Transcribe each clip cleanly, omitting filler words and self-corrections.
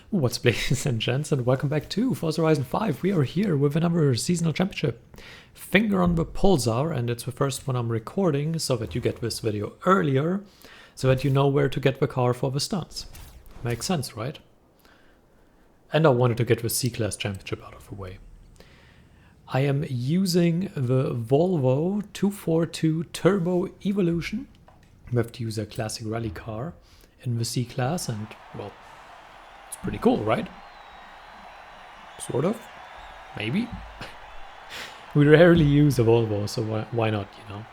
What's up, ladies and gents, and welcome back to Forza Horizon 5. We are here with another seasonal championship. Finger on the Pulsar, and it's the first one I'm recording so that you get this video earlier, so that you know where to get the car for the stunts. Makes sense, right? And I wanted to get the C-Class championship out of the way. I am using the Volvo 242 Turbo Evolution. We have to use a classic rally car in the C-Class, and well, it's pretty cool, right? Sort of. Maybe. We rarely use a Volvo, so why not, you know?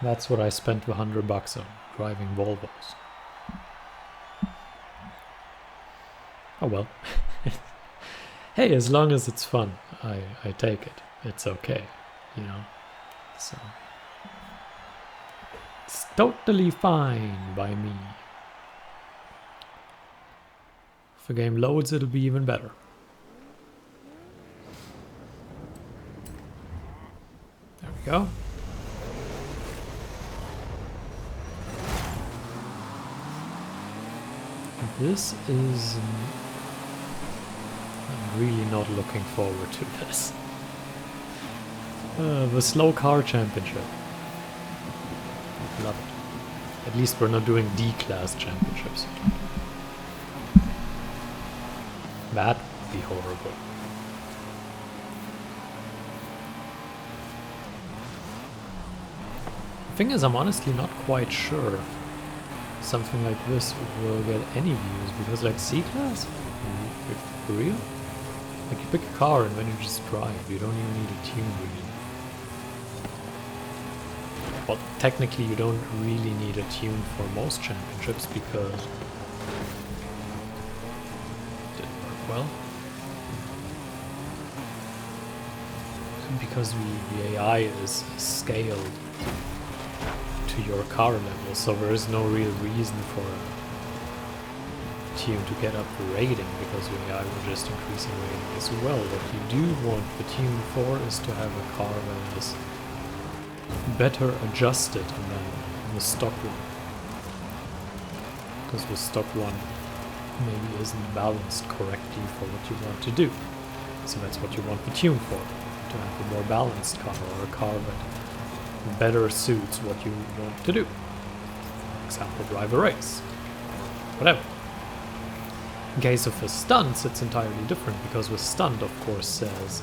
That's what I spent the $100 on, driving Volvos. Oh well. Hey, as long as it's fun, I take it. It's okay, you know? So it's totally fine by me. If the game loads, it'll be even better. There we go. This is... I'm really not looking forward to this. The slow car championship. Love it. At least we're not doing D-class championships. That would be horrible. The thing is, I'm honestly not quite sure something like this will get any views, because like C-Class? For real? Like you pick a car and then you just drive, you don't even need a tune really. Well, technically you don't really need a tune for most championships because it didn't work well. Because the AI is scaled to your car level, so there is no real reason for a tune to get up the rating, because the AI will just increase in rating as well. What you do want the tune for is to have a car that is better adjusted than the stock one, because the stock one maybe isn't balanced correctly for what you want to do. So that's what you want the tune for, to have a more balanced car, or a car that better suits what you want to do. For example, drive a race, whatever. In case of the stunts, it's entirely different, because with stunt, of course, says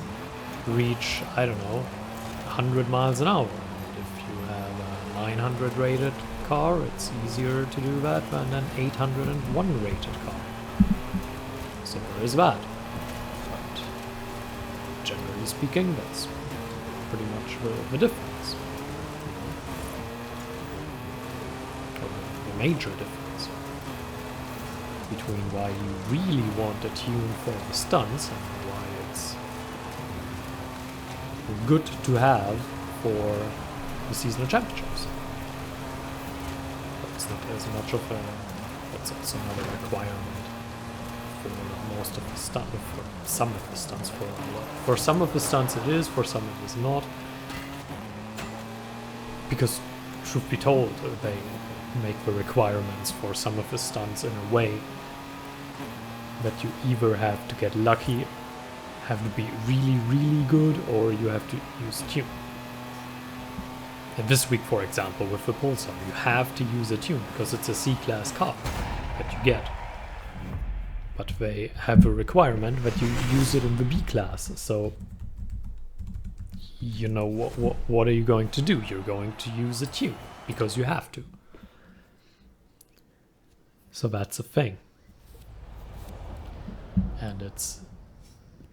reach, I don't know, 100 miles an hour. And if you have a 900 rated car, it's easier to do that than an 801 rated car. So there is that. But generally speaking, that's pretty much the difference. Or the major difference between why you really want a tune for the stunts and why it's good to have for the seasonal championships. But it's not as much of a... that's also not a requirement for most of the stunts, for some of the stunts. For some of the stunts it is, for some it is not. Because, truth be told, they make the requirements for some of the stunts in a way that you either have to get lucky, have to be really, really good, or you have to use tune. And this week, for example, with the Pulsar, you have to use a tune, because it's a C-Class car that you get. But they have a requirement that you use it in the B-Class, so you know what are you going to do? You're going to use a tune, because you have to. So that's a thing. And it's,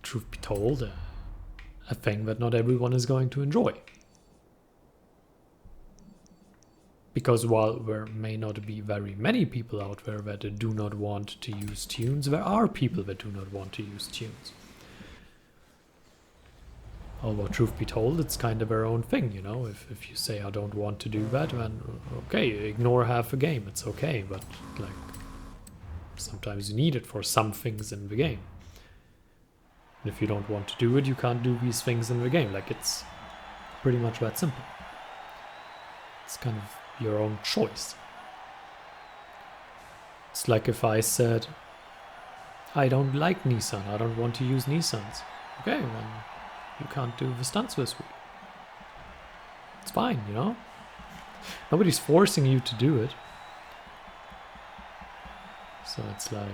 truth be told, a thing that not everyone is going to enjoy. Because while there may not be very many people out there that do not want to use tunes, there are people that do not want to use tunes. Although, truth be told, it's kind of their own thing, you know. If you say I don't want to do that, then okay, ignore half a game, it's okay, but like, sometimes you need it for some things in the game. And if you don't want to do it, you can't do these things in the game. Like, it's pretty much that simple. It's kind of your own choice. It's like if I said, I don't like Nissan, I don't want to use Nissans. Okay, then you can't do the stunts this week. It's fine, you know? Nobody's forcing you to do it. So it's like,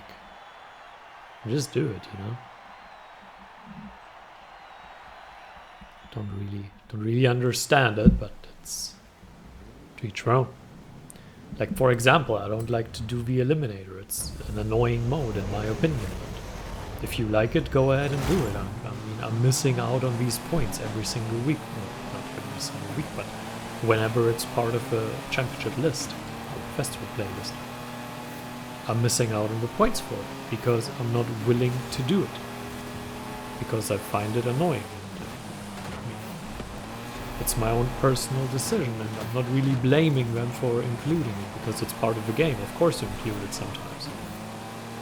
just do it, you know? Don't really understand it, but it's to each their own. Like, for example, I don't like to do the eliminator. It's an annoying mode in my opinion. But if you like it, go ahead and do it. I'm missing out on these points every single week. Well, not every single week, but whenever it's part of a championship list or festival playlist. I'm missing out on the points for it because I'm not willing to do it. Because I find it annoying. It's my own personal decision, and I'm not really blaming them for including it because it's part of the game. Of course you include it sometimes.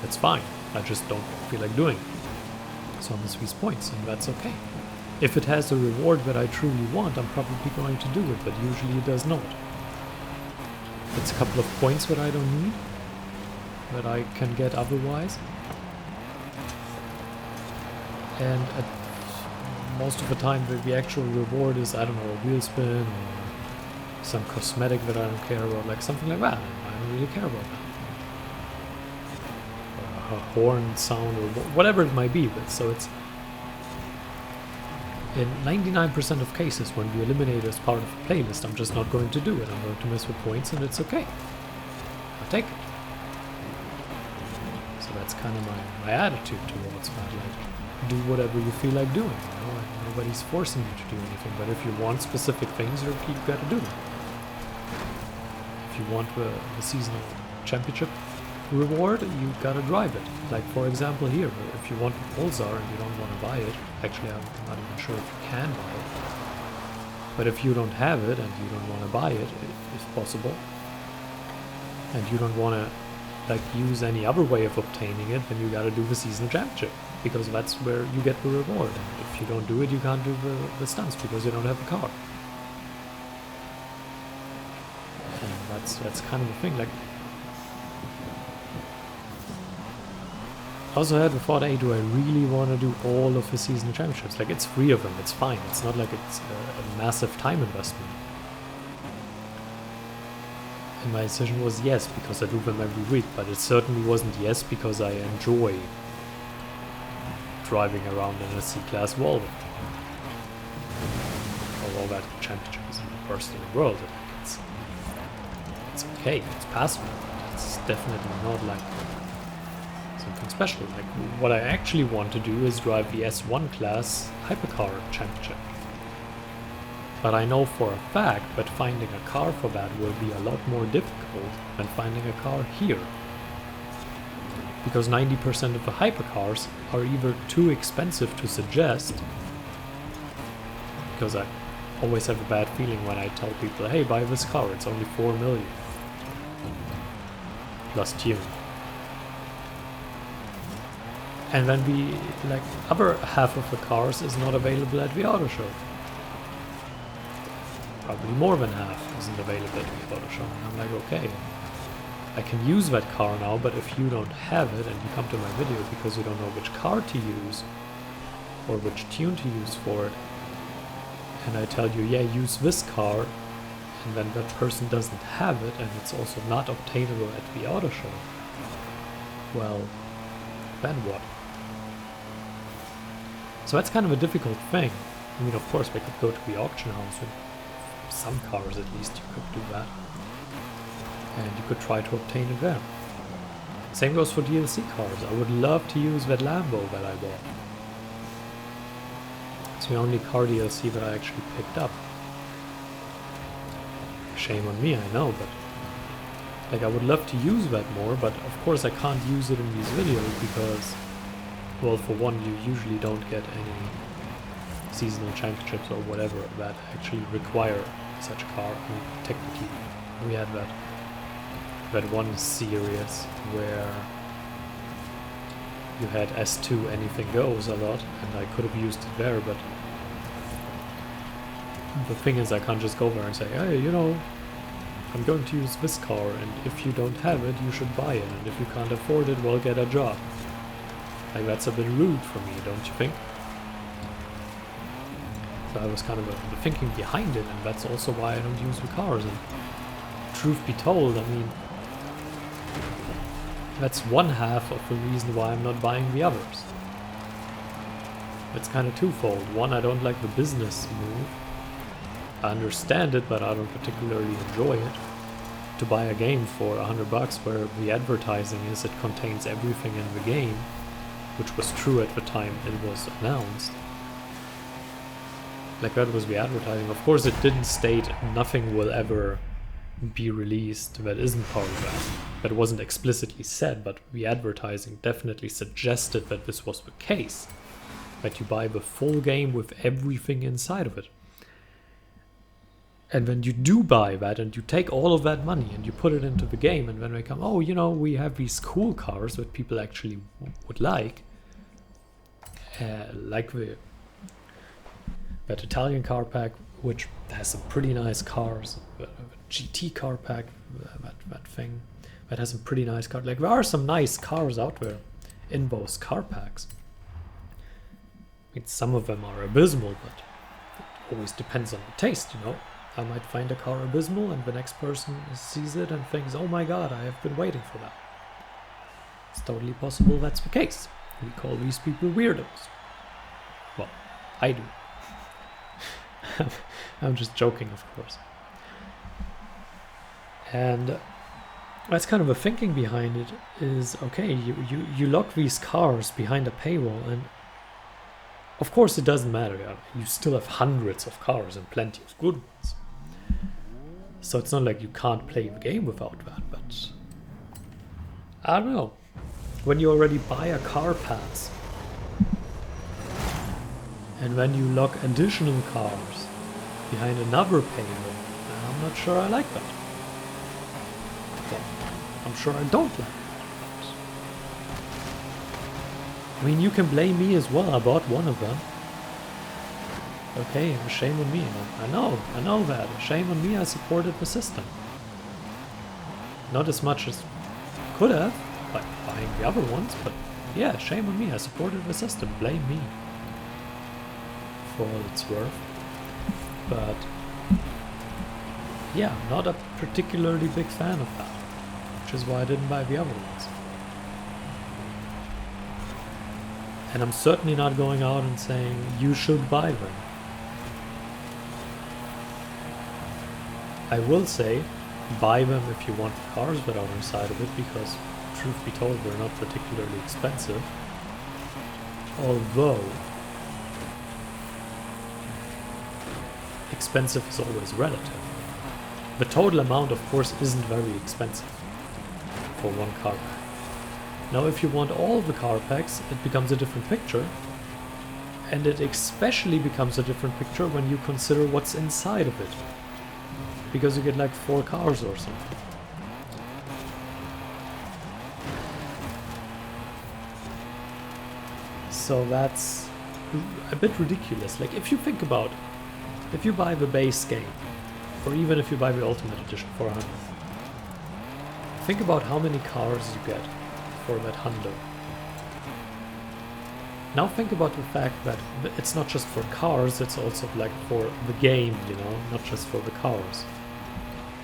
It's fine. I just don't feel like doing it. So I miss these points, and that's okay. If it has a reward that I truly want, I'm probably going to do it, but usually it does not. It's a couple of points that I don't need, that I can get otherwise. And most of the time the actual reward is, I don't know, a wheel spin or some cosmetic that I don't care about, like something like that. I don't really care about that. Or a horn sound or whatever it might be. But so it's in 99% of cases when the eliminator is part of a playlist, I'm just not going to do it. I'm going to miss with points, and it's okay. I'll take it. So that's kind of my attitude towards that. Like, do whatever you feel like doing, you know, and nobody's forcing you to do anything, but if you want specific things, you've got to do them. If you want the seasonal championship reward, you got to drive it. Like, for example, here, if you want the Pulsar and you don't want to buy it, actually I'm not even sure if you can buy it, but if you don't have it and you don't want to buy it, if possible, and you don't want to like use any other way of obtaining it, then you got to do the seasonal championship, because that's where you get the reward. And if you don't do it, you can't do the stunts because you don't have a car. And that's kind of the thing. Like, I also had the thought, hey, do I really want to do all of the seasonal championships? Like, it's 3 of them, it's fine. It's not like it's a massive time investment. And my decision was yes, because I do them every week, but it certainly wasn't yes because I enjoy driving around in a C-Class Volvo. Although that championship isn't the worst in the world, it's okay, it's passable, but it's definitely not like something special. Like, what I actually want to do is drive the S1 class hypercar championship. But I know for a fact that finding a car for that will be a lot more difficult than finding a car here. Because 90% of the hypercars are either too expensive to suggest, because I always have a bad feeling when I tell people, hey, buy this car, it's only 4 million. Plus tune. And then the other half of the cars is not available at the auto show. Probably more than half isn't available at the auto show. And I'm like, okay, I can use that car now, but if you don't have it and you come to my video because you don't know which car to use or which tune to use for it, and I tell you, yeah, use this car, and then that person doesn't have it and it's also not obtainable at the auto show, well, then what? So that's kind of a difficult thing. I mean, of course, we could go to the auction house with some cars, at least you could do that. And you could try to obtain it there. Same goes for DLC cars. I would love to use that Lambo that I bought. It's the only car DLC that I actually picked up. Shame on me, I know, but like, I would love to use that more, but of course I can't use it in these videos because, well, for one, you usually don't get any seasonal championships or whatever that actually require such a car. I mean, technically, we had that one series where you had S2 anything goes a lot, and I could have used it there, but the thing is, I can't just go there and say, hey, you know, I'm going to use this car, and if you don't have it, you should buy it, and if you can't afford it, well, get a job. Like, that's a bit rude for me, don't you think? So that was kind of the thinking behind it, and that's also why I don't use the cars. And truth be told, I mean, that's one half of the reason why I'm not buying the others. It's kind of twofold. One, I don't like the business move. I understand it, but I don't particularly enjoy it. To buy a game for $100 where the advertising is it contains everything in the game, which was true at the time it was announced. Like, that was the advertising. Of course, it didn't state nothing will ever be released that isn't part of that. That wasn't explicitly said, but the advertising definitely suggested that this was the case. That you buy the full game with everything inside of it. And when you do buy that and you take all of that money and you put it into the game, and then they come, oh, you know, we have these cool cars that people actually would like that Italian car pack, which has some pretty nice cars, GT car pack, that thing, that has some pretty nice cars. Like, there are some nice cars out there in those car packs. I mean, some of them are abysmal, but it always depends on the taste, you know. I might find a car abysmal and the next person sees it and thinks, oh my god, I have been waiting for that. It's totally possible that's the case. We call these people weirdos. Well, I do. I'm just joking, of course. And that's kind of the thinking behind it is, okay, you lock these cars behind a paywall, and of course it doesn't matter. You still have hundreds of cars and plenty of good ones. So it's not like you can't play the game without that, but I don't know. When you already buy a car pass and when you lock additional cars behind another paywall, I'm not sure I like that. Well, I'm sure I don't like that. I mean, you can blame me as well. I bought one of them. Okay, shame on me. I know that. Shame on me, I supported the system. Not as much as I could have by buying the other ones, but yeah, shame on me, I supported the system. Blame me for all it's worth. But yeah, I'm not a particularly big fan of that, which is why I didn't buy the other ones. And I'm certainly not going out and saying you should buy them. I will say, buy them if you want the cars that are inside of it, because, truth be told, they're not particularly expensive. Although, expensive is always relative. The total amount, of course, isn't very expensive for one car pack. Now, if you want all the car packs, it becomes a different picture. And it especially becomes a different picture when you consider what's inside of it. Because you get like 4 cars or something. So that's a bit ridiculous. Like, if you think about, if you buy the base game, or even if you buy the Ultimate Edition for 100, think about how many cars you get for that hundo. Now think about the fact that it's not just for cars, it's also like for the game, you know, not just for the cars.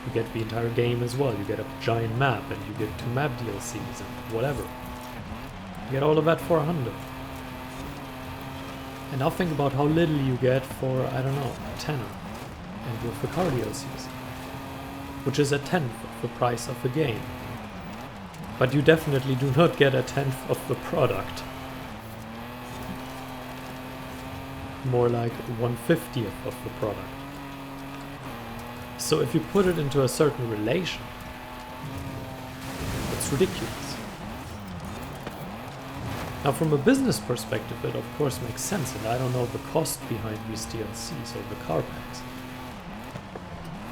You get the entire game as well. You get a giant map, and you get 2 map DLCs and whatever. You get all of that for 100. And now think about how little you get for, I don't know, a tenner. And with the car DLCs. Which is a tenth of the price of the game. But you definitely do not get a tenth of the product. More like 1/50th of the product. So if you put it into a certain relation, it's ridiculous. Now from a business perspective, it of course makes sense, and I don't know the cost behind these DLCs or the car packs.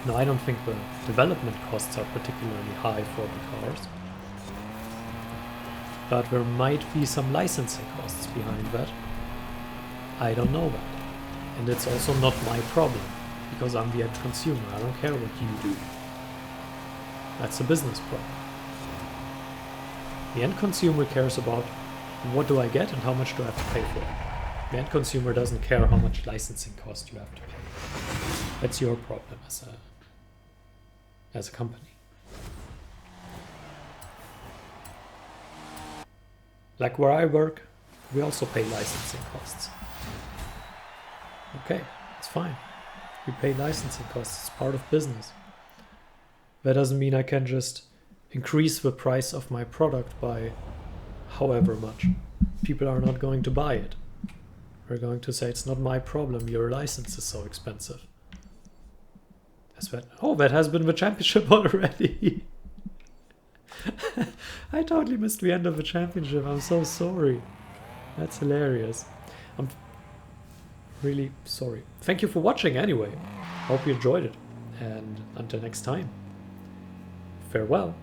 Now I don't think the development costs are particularly high for the cars, but there might be some licensing costs behind that. I don't know that, and it's also not my problem. Because I'm the end consumer, I don't care what you do. That's a business problem. The end consumer cares about what do I get and how much do I have to pay for it. The end consumer doesn't care how much licensing cost you have to pay. That's your problem as a company. Like where I work, we also pay licensing costs. Okay, it's fine. We pay licensing costs, it's part of business. That doesn't mean I can just increase the price of my product by however much. People are not going to buy it. They're going to say, it's not my problem, your license is so expensive. Oh, that has been the championship already. I totally missed the end of the championship. I'm so sorry. That's hilarious. I'm really sorry. Thank you for watching anyway. Hope you enjoyed it. And until next time, farewell.